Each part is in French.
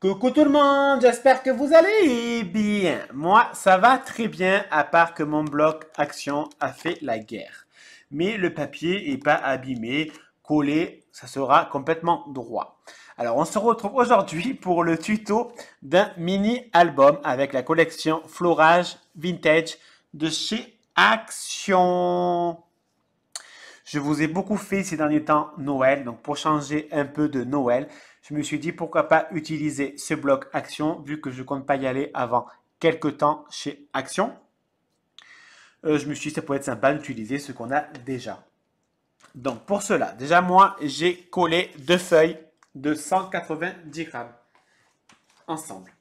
Coucou tout le monde, j'espère que vous allez bien. Moi, ça va très bien, à part que mon bloc Action a fait la guerre. Mais le papier est pas abîmé, collé, ça sera complètement droit. Alors, on se retrouve aujourd'hui pour le tuto d'un mini-album avec la collection Florage Vintage de chez Action. Je vous ai beaucoup fait ces derniers temps Noël, donc pour changer un peu de Noël, je me suis dit pourquoi pas utiliser ce bloc Action vu que je compte pas y aller avant quelques temps chez Action. Je me suis dit ça pourrait être sympa d'utiliser ce qu'on a déjà. Donc pour cela, déjà moi j'ai collé deux feuilles de 190 grammes ensemble.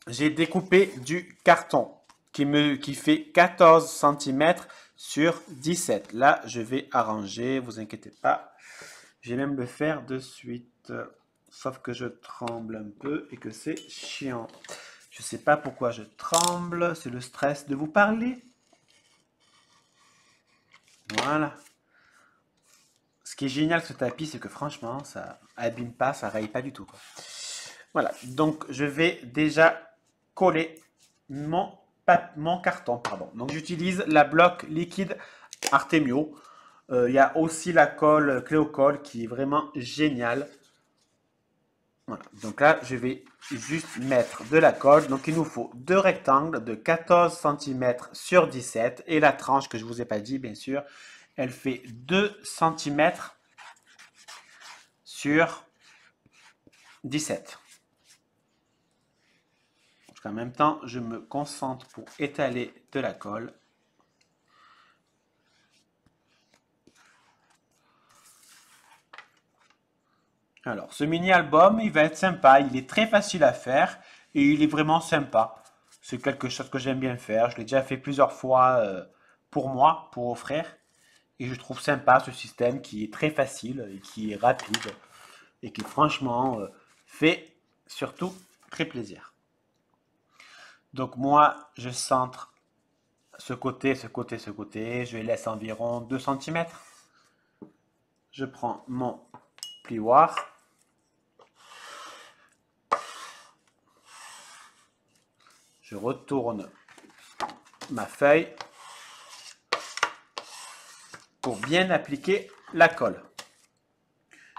J'ai découpé du carton qui fait 14 cm sur 17. Là, je vais arranger, vous inquiétez pas. Je vais même le faire de suite. Sauf que je tremble un peu et que c'est chiant. Je ne sais pas pourquoi je tremble. C'est le stress de vous parler. Voilà. Ce qui est génial avec ce tapis, c'est que franchement, ça abîme pas, ça raye pas du tout, quoi. Voilà. Donc, je vais déjà coller mon carton. Pardon. Donc, j'utilise la bloc liquide Artemio. Il y a aussi la colle Cléocol qui est vraiment géniale. Voilà. Donc là, je vais juste mettre de la colle. Donc il nous faut deux rectangles de 14 cm sur 17. Et la tranche que je ne vous ai pas dit, bien sûr, elle fait 2 cm sur 17. Donc en même temps, je me concentre pour étaler de la colle. Alors, ce mini-album, il va être sympa. Il est très facile à faire et il est vraiment sympa. C'est quelque chose que j'aime bien faire. Je l'ai déjà fait plusieurs fois pour moi, pour offrir. Et je trouve sympa ce système qui est très facile et qui est rapide et qui franchement fait surtout très plaisir. Donc moi, je centre ce côté, ce côté, ce côté. Je laisse environ 2 cm. Je prends mon plioir. Je retourne ma feuille pour bien appliquer la colle.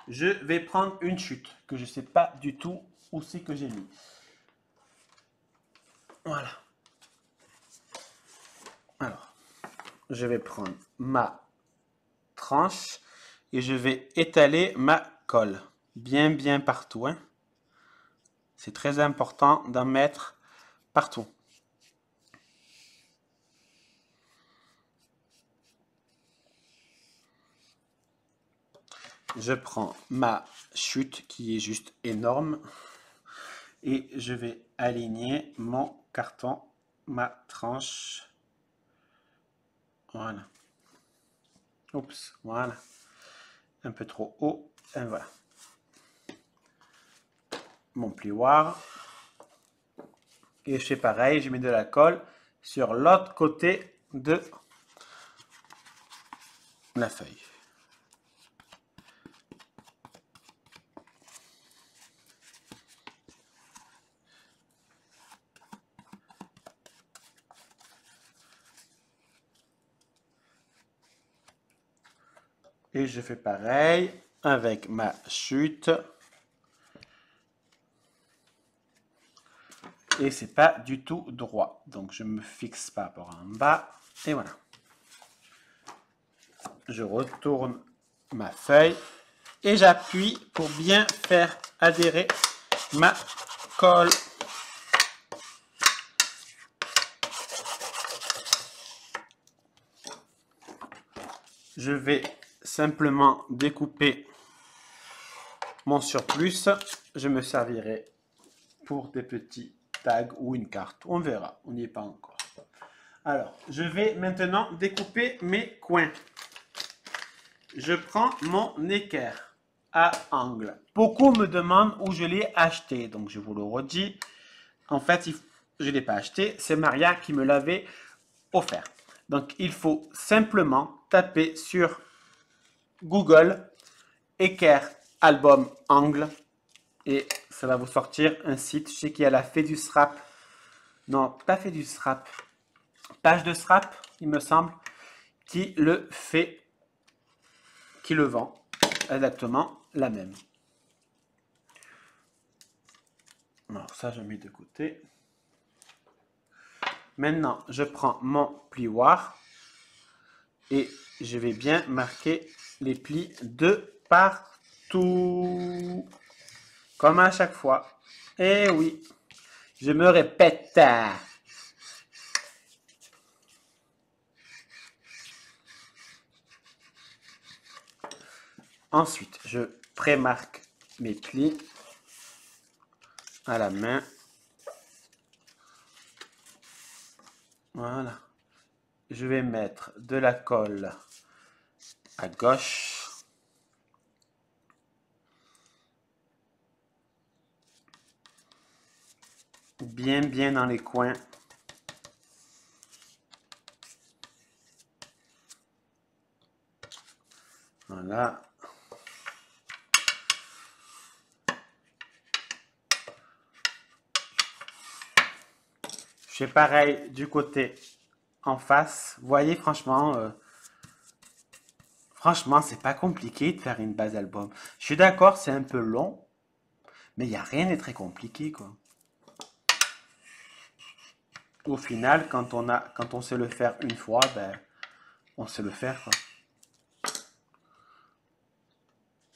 Je vais prendre une chute que je ne sais pas du tout où c'est que j'ai mis. Voilà. Alors, je vais prendre ma tranche et je vais étaler ma colle bien partout. Hein. C'est très important d'en mettre partout. Je prends ma chute qui est juste énorme et je vais aligner mon carton, ma tranche. Voilà. Oups, voilà. Un peu trop haut. Et voilà. Mon plioir. Et je fais pareil, je mets de la colle sur l'autre côté de la feuille. Et je fais pareil avec ma chute. Et c'est pas du tout droit. Donc je me fixe pas par en bas. Et voilà. Je retourne ma feuille et j'appuie pour bien faire adhérer ma colle. Je vais simplement découper mon surplus. Je me servirai pour des petits tags ou une carte. On verra, on n'y est pas encore. Alors, je vais maintenant découper mes coins. Je prends mon équerre à angle. Beaucoup me demandent où je l'ai acheté, donc je vous le redis. En fait, je ne l'ai pas acheté, c'est Maria qui me l'avait offert. Donc, il faut simplement taper sur Google équerre album angle et ça va vous sortir un site. Je sais qu'il y a la Fée du Scrap. Non, pas Fée du Scrap. Page de Scrap, il me semble, qui le fait, qui le vend. Exactement la même. Alors ça, je mets de côté. Maintenant, je prends mon plioir et je vais bien marquer les plis de partout. Comme à chaque fois. Eh oui, je me répète. Ensuite, je prémarque mes plis à la main. Voilà. Je vais mettre de la colle à gauche. Bien dans les coins. Voilà. Je fais pareil du côté en face. Vous voyez, franchement, c'est pas compliqué de faire une base album. Je suis d'accord, c'est un peu long, mais il n'y a rien de très compliqué, quoi. Au final, quand on sait le faire une fois, ben, on sait le faire, quoi.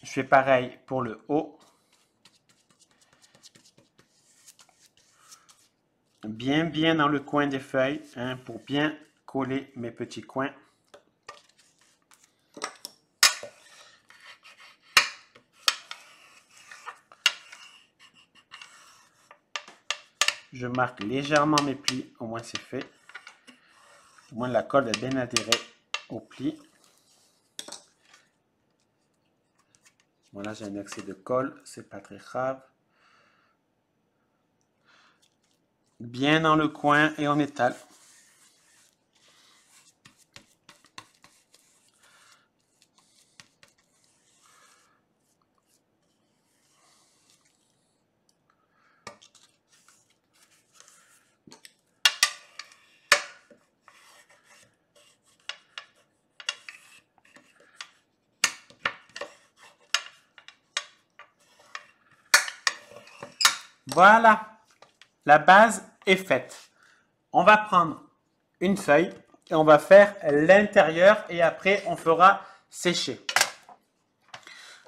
Je fais pareil pour le haut. Bien dans le coin des feuilles, hein, pour bien coller mes petits coins. Je marque légèrement mes plis, au moins c'est fait. Au moins la colle est bien adhérée aux plis. Voilà, j'ai un excès de colle, c'est pas très grave. Bien dans le coin et on étale. Voilà, la base est faite. On va prendre une feuille et on va faire l'intérieur et après on fera sécher.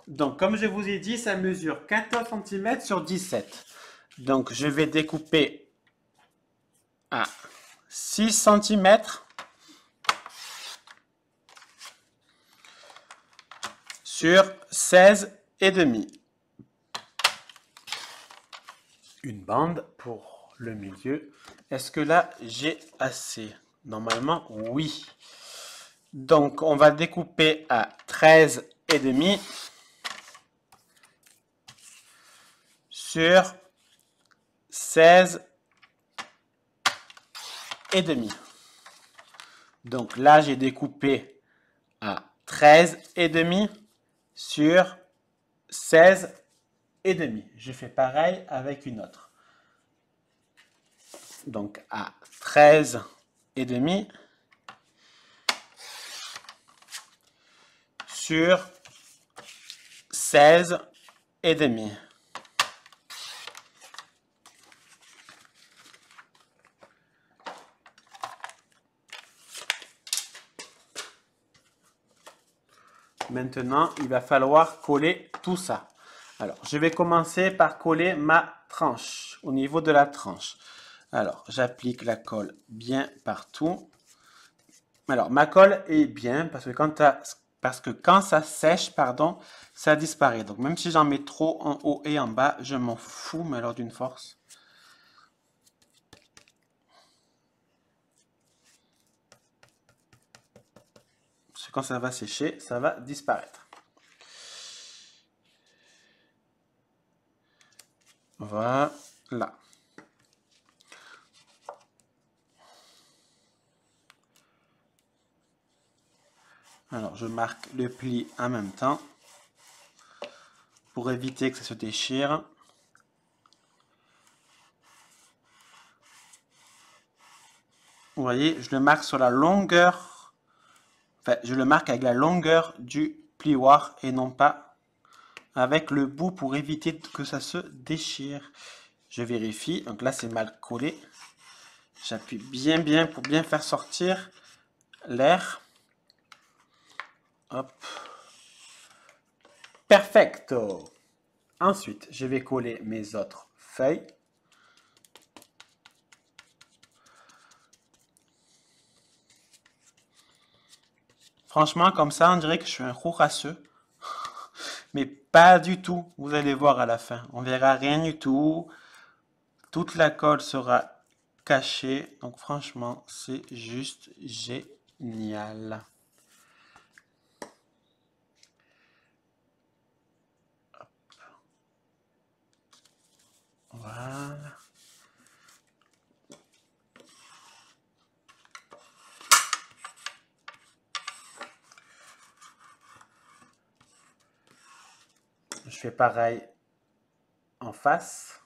Donc comme je vous ai dit, ça mesure 14 cm sur 17. Donc je vais découper à 6 cm sur 16,5. Une bande pour le milieu. Est-ce que là, j'ai assez? Normalement, oui. Donc, on va découper à 13,5 sur 16,5. Donc là, j'ai découpé à 13,5 sur 16,5. Je fais pareil avec une autre. Donc à 13,5 sur 16,5. Maintenant, il va falloir coller tout ça. Alors, je vais commencer par coller ma tranche, au niveau de la tranche. Alors, j'applique la colle bien partout. Alors, ma colle est bien parce que quand ça sèche, pardon, ça disparaît. Donc, même si j'en mets trop en haut et en bas, je m'en fous, mais alors d'une force. Parce que quand ça va sécher, ça va disparaître. Voilà. Alors, je marque le pli en même temps pour éviter que ça se déchire. Vous voyez, je le marque sur la longueur, enfin, je le marque avec la longueur du plioir et non pas avec le bout pour éviter que ça se déchire. Je vérifie, donc là c'est mal collé. J'appuie bien pour bien faire sortir l'air. Hop. Perfecto. Ensuite, je vais coller mes autres feuilles. Franchement, comme ça, on dirait que je suis un courasseux. Mais pas du tout. Vous allez voir à la fin. On verra rien du tout. Toute la colle sera cachée. Donc franchement, c'est juste génial. Hop. Voilà. Je fais pareil en face.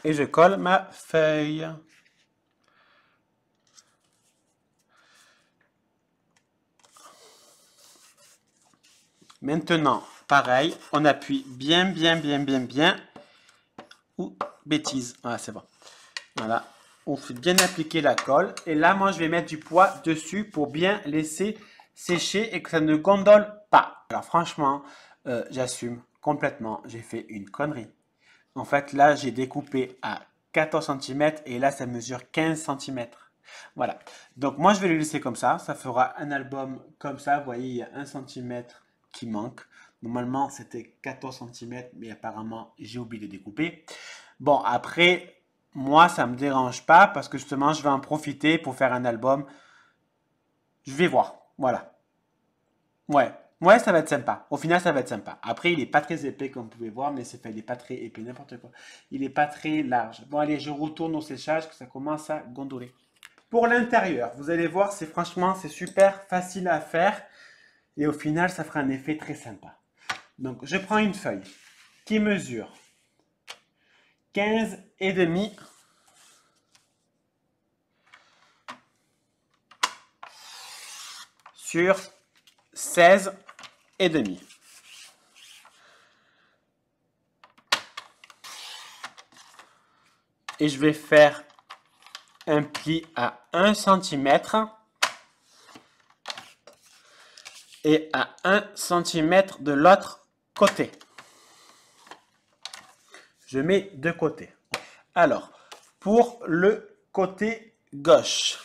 Et je colle ma feuille. Maintenant, pareil, on appuie bien. Ouh, bêtise. Ah, c'est bon. Voilà. On fait bien appliquer la colle. Et là, moi, je vais mettre du poids dessus pour bien laisser sécher et que ça ne gondole pas. Alors, franchement, j'assume complètement. J'ai fait une connerie. En fait, là, j'ai découpé à 14 cm et là, ça mesure 15 cm. Voilà. Donc, moi, je vais le laisser comme ça. Ça fera un album comme ça. Vous voyez, il y a 1 cm qui manque. Normalement, c'était 14 cm, mais apparemment, j'ai oublié de découper. Bon, après, moi, ça ne me dérange pas parce que justement, je vais en profiter pour faire un album. Je vais voir. Voilà. Ouais, ça va être sympa. Au final, ça va être sympa. Après, il n'est pas très épais, comme vous pouvez voir, mais c'est fait. Il n'est pas très épais, n'importe quoi. Il n'est pas très large. Bon, allez, je retourne au séchage, que ça commence à gondoler. Pour l'intérieur, vous allez voir, c'est super facile à faire. Et au final, ça fera un effet très sympa. Donc, je prends une feuille qui mesure 15,5 sur 16,5. Et je vais faire un pli à 1 cm et à 1 cm de l'autre côté. Je mets de côté. Alors, pour le côté gauche,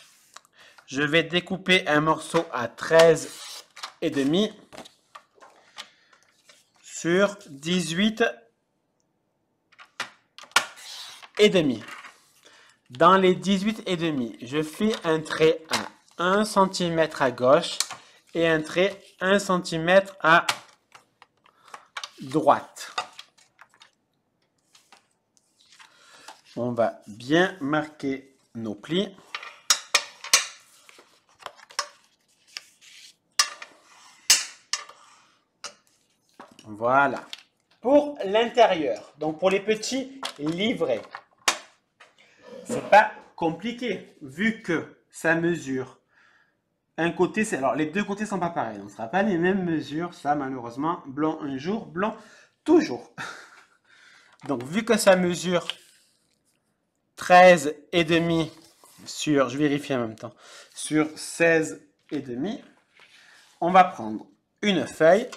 je vais découper un morceau à 13,5 sur 18,5. Dans les 18,5, je fais un trait à 1 cm à gauche et un trait 1 cm à droite. On va bien marquer nos plis. Voilà. Pour l'intérieur, donc pour les petits livrets, c'est pas compliqué vu que ça mesure un côté, alors les deux côtés sont pas pareils, donc ce sera pas les mêmes mesures, ça malheureusement, blanc un jour, blanc toujours. Donc vu que ça mesure 13,5 sur, je vérifie en même temps, sur 16,5, on va prendre une feuille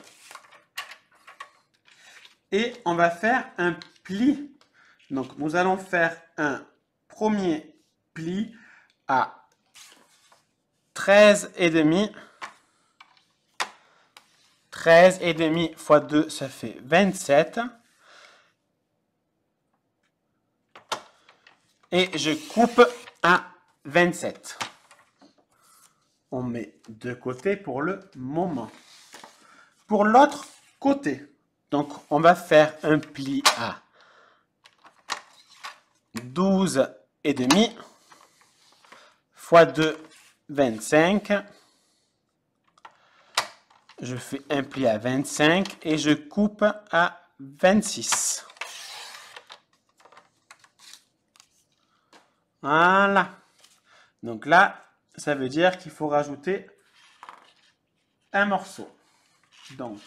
et on va faire un pli. Donc nous allons faire un premier pli à 13,5. 13,5 fois 2, ça fait 27. Et je coupe à 27. On met de côté pour le moment. Pour l'autre côté, Donc, on va faire un pli à 12 et demi fois 2, 25. Je fais un pli à 25 et je coupe à 26. Voilà. Donc là, ça veut dire qu'il faut rajouter un morceau. Donc,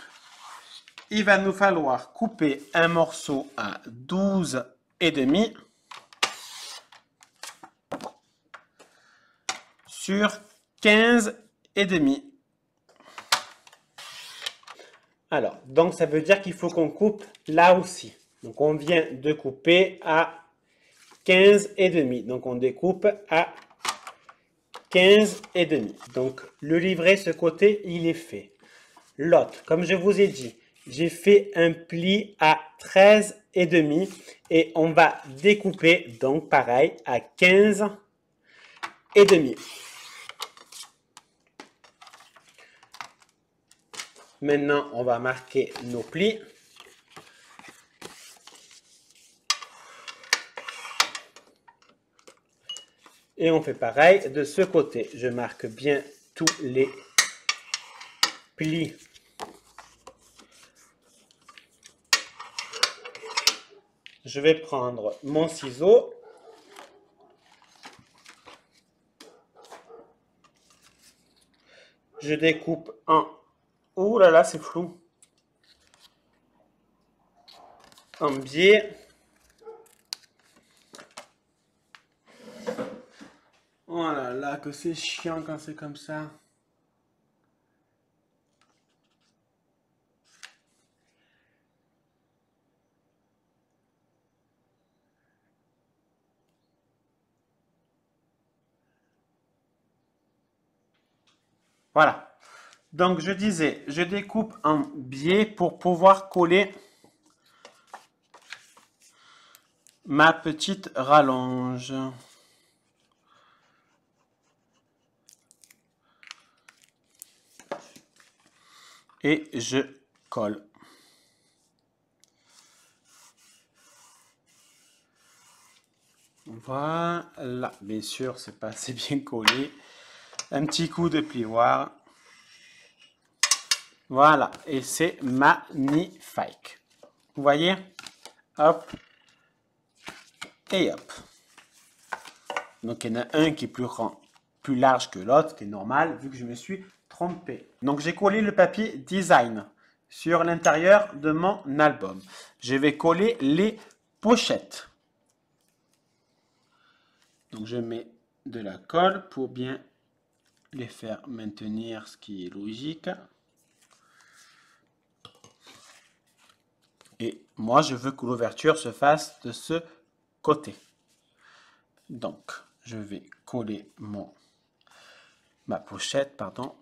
il va nous falloir couper un morceau à 12 et demi sur 15 et demi. Alors, donc ça veut dire qu'il faut qu'on coupe là aussi. Donc on vient de couper à 15 et demi. Donc on découpe à 15 et demi. Donc le livret, ce côté, il est fait. L'autre, comme je vous ai dit, j'ai fait un pli à 13 et demi et on va découper, donc pareil, à 15 et demi. Maintenant, on va marquer nos plis. Et on fait pareil de ce côté. Je marque bien tous les plis. Je vais prendre mon ciseau. Je découpe en... Ouh là là, c'est flou. En biais. Oh là là, que c'est chiant quand c'est comme ça. Voilà. Donc je disais, je découpe en biais pour pouvoir coller ma petite rallonge. Et je colle. Voilà, bien sûr, c'est pas assez bien collé. Un petit coup de plioir. Voilà, et c'est magnifique. Vous voyez? Hop. Et hop. Donc, il y en a un qui est plus large que l'autre, qui est normal, vu que je me suis trompé. Donc, j'ai collé le papier design sur l'intérieur de mon album. Je vais coller les pochettes. Donc, je mets de la colle pour bien les faire maintenir, ce qui est logique. Et moi, je veux que l'ouverture se fasse de ce côté. Donc, je vais coller ma pochette, pardon.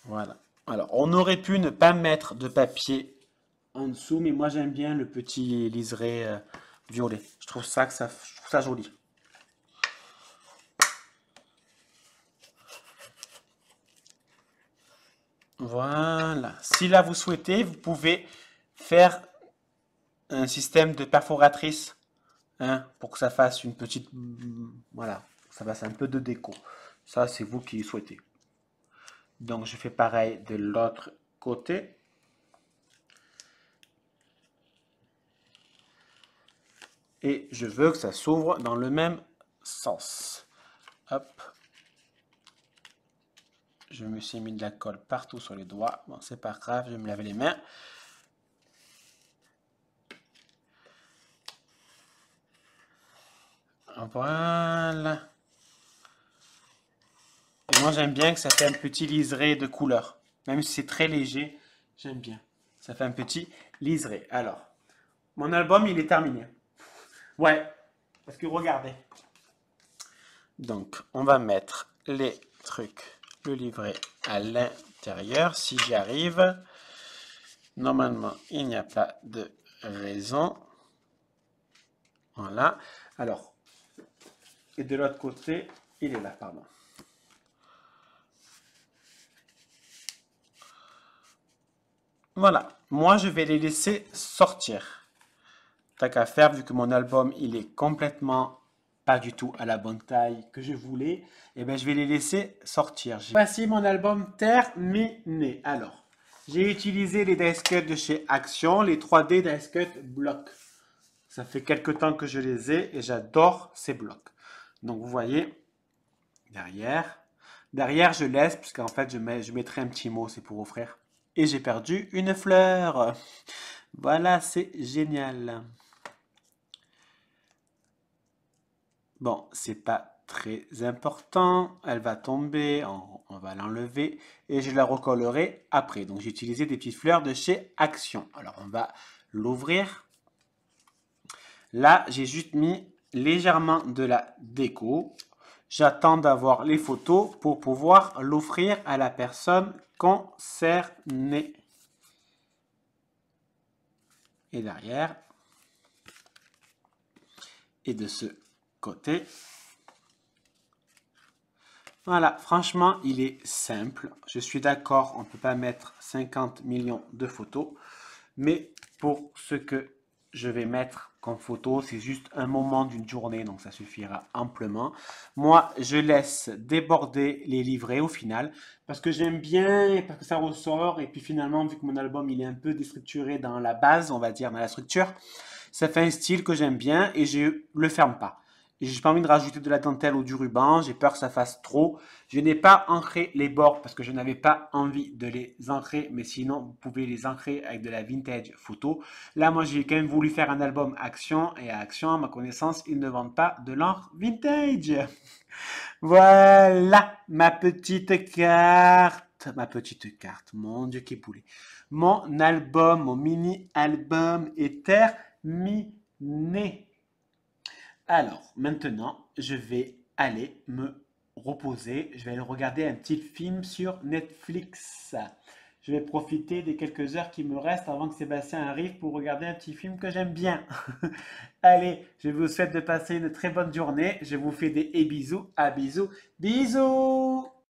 Voilà. Alors, on aurait pu ne pas mettre de papier en dessous, mais moi, j'aime bien le petit liseré violet. Je trouve ça joli. Voilà. Si là, vous souhaitez, vous pouvez faire un système de perforatrice, hein, pour que ça fasse une petite... Voilà, ça fasse un peu de déco. Ça, c'est vous qui souhaitez. Donc, je fais pareil de l'autre côté. Et je veux que ça s'ouvre dans le même sens. Hop. Je me suis mis de la colle partout sur les doigts. Bon, c'est pas grave, je vais me laver les mains. Voilà. Et moi, j'aime bien que ça fait un petit liseré de couleur. Même si c'est très léger, j'aime bien. Ça fait un petit liseré. Alors, mon album, il est terminé. Ouais, parce que regardez. Donc, on va mettre les trucs, le livret à l'intérieur, si j'y arrive. Normalement, il n'y a pas de raison. Voilà. Alors, et de l'autre côté, il est là, pardon. Voilà, moi je vais les laisser sortir. Tant qu'à faire, vu que mon album il est complètement pas du tout à la bonne taille que je voulais, et ben je vais les laisser sortir. Voici mon album terminé. Alors, j'ai utilisé les dice cuts de chez Action, les 3D dice cut blocs. Ça fait quelque temps que je les ai et j'adore ces blocs. Donc vous voyez, derrière, je laisse, puisqu'en fait je mettrai un petit mot, c'est pour offrir. Et j'ai perdu une fleur. Voilà, c'est génial. Bon, c'est pas très important. Elle va tomber, on va l'enlever et je la recollerai après. Donc j'ai utilisé des petites fleurs de chez Action. Alors on va l'ouvrir. Là, j'ai juste mis légèrement de la déco. J'attends d'avoir les photos pour pouvoir l'offrir à la personne concernée. Et derrière, et de ce côté. Voilà, franchement, il est simple. Je suis d'accord, on ne peut pas mettre 50 millions de photos. Mais pour ce que je vais mettre comme photo, c'est juste un moment d'une journée, donc ça suffira amplement. Moi, je laisse déborder les livrets au final, parce que j'aime bien, et parce que ça ressort, et puis finalement, vu que mon album, il est un peu déstructuré dans la base, on va dire, dans la structure, ça fait un style que j'aime bien, et je le ferme pas. J'ai pas envie de rajouter de la dentelle ou du ruban, j'ai peur que ça fasse trop. Je n'ai pas ancré les bords parce que je n'avais pas envie de les ancrer, mais sinon vous pouvez les ancrer avec de la vintage photo. Là, moi j'ai quand même voulu faire un album Action, et à Action, à ma connaissance, ils ne vendent pas de l'encre vintage. Voilà ma petite carte, mon Dieu qui poulet. Mon album, mon mini-album est terminé. Alors, maintenant, je vais aller me reposer. Je vais aller regarder un petit film sur Netflix. Je vais profiter des quelques heures qui me restent avant que Sébastien arrive pour regarder un petit film que j'aime bien. Allez, je vous souhaite de passer une très bonne journée. Je vous fais des bisous. À bisous. Bisous!